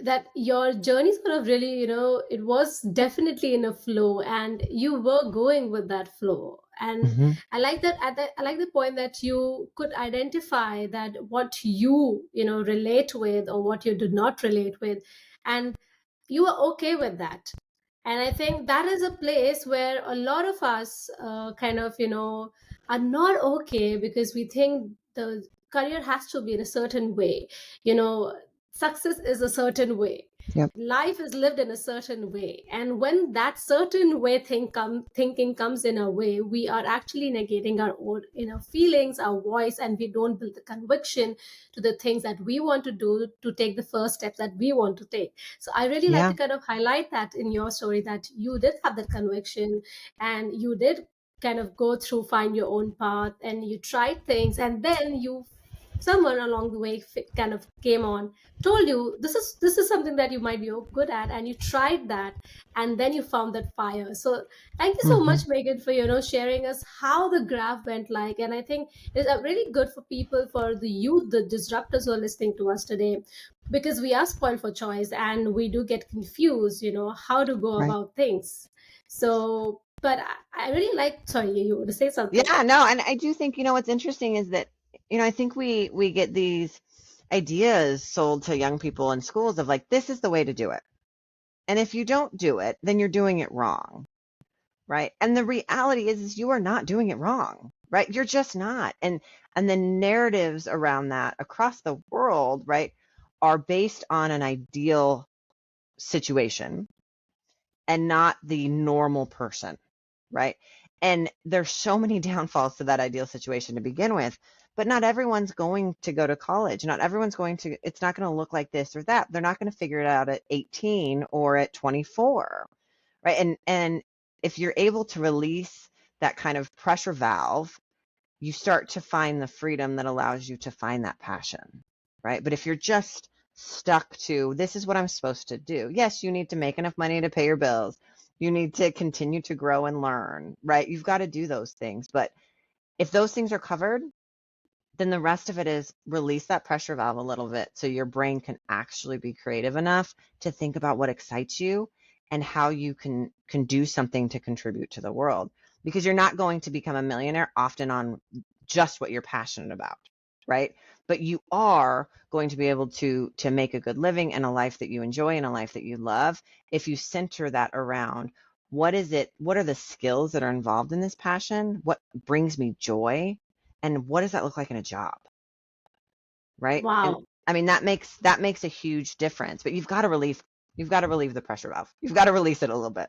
that your journey sort of really, it was definitely in a flow, and you were going with that flow. And Hmm. I like that. I like the point that you could identify that what you, relate with or what you do not relate with, and you are okay with that. And I think that is a place where a lot of us kind of, are not okay, because we think the career has to be in a certain way. you know Success is a certain way, Yep. life is lived in a certain way, and when that certain way thinking comes in our way, we are actually negating our own, feelings, our voice, and we don't build the conviction to the things that we want to do, to take the first steps that we want to take. So I really like to Yeah. kind of highlight that in your story, that you did have that conviction, and you did kind of go through, find your own path, and you tried things, and then someone along the way kind of came on, told you this is something that you might be good at, and you tried that, and then you found that fire. So thank you so Hmm. much, Megan, for sharing us how the graph went like. And I think it's really good for people, for the youth, the disruptors who are listening to us today, because we are spoiled for choice, and we do get confused, how to go Right. about things. So, but I really like, sorry, you want to say something? Yeah, no, and I do think, what's interesting is that, I think we get these ideas sold to young people in schools of like, this is the way to do it. And if you don't do it, then you're doing it wrong, right? And the reality is you are not doing it wrong, right? You're just not. And the narratives around that across the world, right, are based on an ideal situation and not the normal person, right? And there's so many downfalls to that ideal situation to begin with, but not everyone's going to go to college. Not everyone's going to, it's not going to look like this or that. They're not going to figure it out at 18 or at 24, right? And if you're able to release that kind of pressure valve, you start to find the freedom that allows you to find that passion, right? But if you're just stuck to, this is what I'm supposed to do. Yes, you need to make enough money to pay your bills. You need to continue to grow and learn, right? You've got to do those things. But if those things are covered, then the rest of it is release that pressure valve a little bit so your brain can actually be creative enough to think about what excites you and how you can do something to contribute to the world, because you're not going to become a millionaire often on just what you're passionate about, right? But you are going to be able to make a good living and a life that you enjoy and a life that you love if you center that around what is it, what are the skills that are involved in this passion, what brings me joy, and what does that look like in a job, right? And Wow. I mean that makes a huge difference. But you've got to relieve the pressure valve. You've got to release it a little bit.